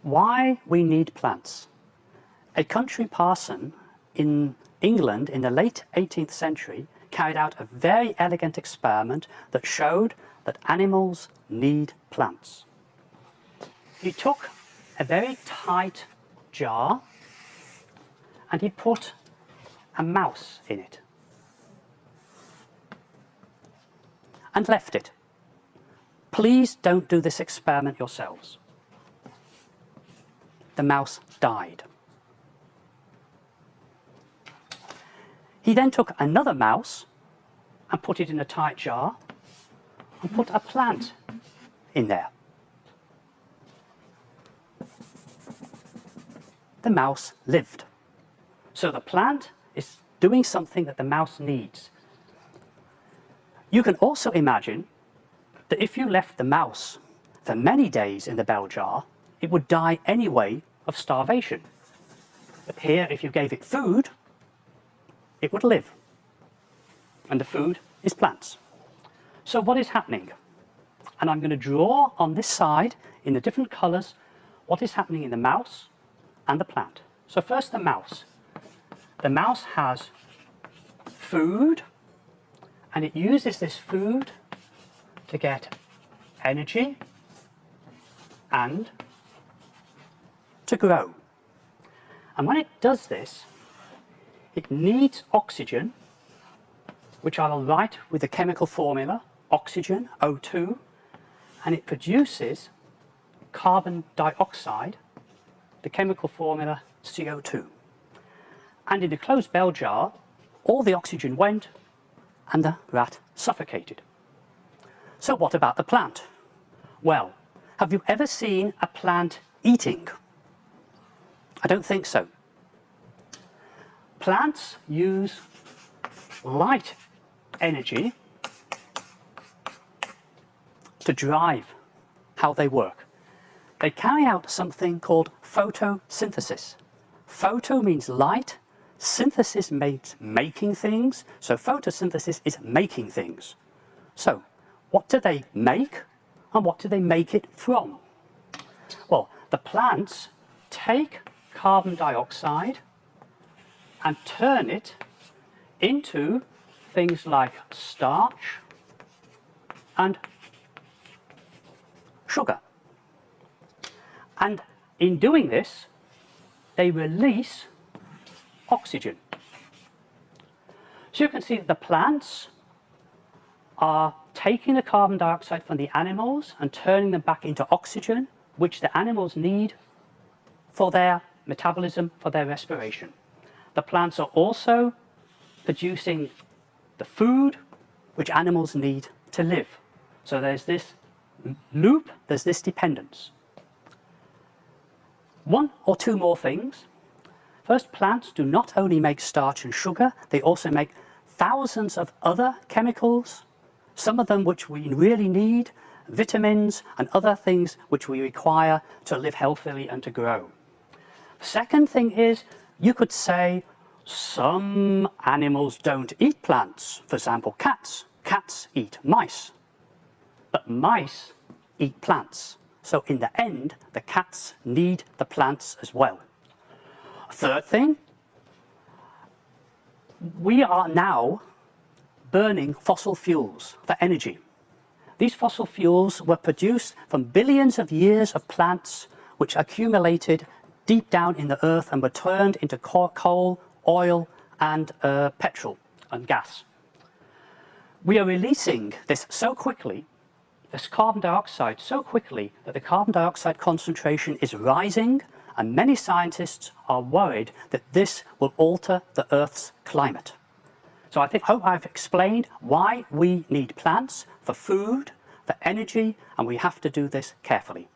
why we need plants. A country parson in England in the late 18th century carried out a very elegant experiment that showed that animals need plants. He took a very tight jar and he put a mouse in it and left it. Please don't do this experiment yourselves. The mouse died. He then took another mouse and put it in a tight jar and put a plant in there. The mouse lived. So the plant is doing something that the mouse needs. You can also imagine that if you left the mouse for many days in the bell jar, it would die anyway of starvation. But here, if you gave it food, it would live. And the food is plants. So what is happening? And I'm going to draw on this side in the different colors what is happening in the mouse and the plant. So first the mouse. The mouse has food, and it uses this food to get energy and to grow. And when it does this, it needs oxygen, which I will write with the chemical formula, oxygen, O2, and it produces carbon dioxide, the chemical formula CO2. And in the closed bell jar, all the oxygen went and the rat suffocated. So what about the plant? Well, have you ever seen a plant eating? I don't think so. Plants use light energy to drive how they work. They carry out something called photosynthesis. Photo means light, synthesis means making things, so photosynthesis is making things. So, what do they make and what do they make it from? Well, the plants take carbon dioxide and turn it into things like starch and sugar. And in doing this, they release oxygen. So you can see that the plants are taking the carbon dioxide from the animals and turning them back into oxygen, which the animals need for their metabolism, for their respiration. The plants are also producing the food which animals need to live. So there's this loop, there's this dependence. One or two more things. First, plants do not only make starch and sugar, they also make thousands of other chemicals, some of them which we really need, vitamins and other things which we require to live healthily and to grow. Second thing is, you could say some animals don't eat plants. For example, cats. Cats eat mice. But mice eat plants. So in the end, the cats need the plants as well. Third thing, we are now burning fossil fuels for energy. These fossil fuels were produced from billions of years of plants which accumulated deep down in the earth and were turned into coal, oil and petrol and gas. We are releasing this so quickly, this carbon dioxide so quickly, that the carbon dioxide concentration is rising, and many scientists are worried that this will alter the Earth's climate. So I hope I've explained why we need plants for food, for energy, and we have to do this carefully.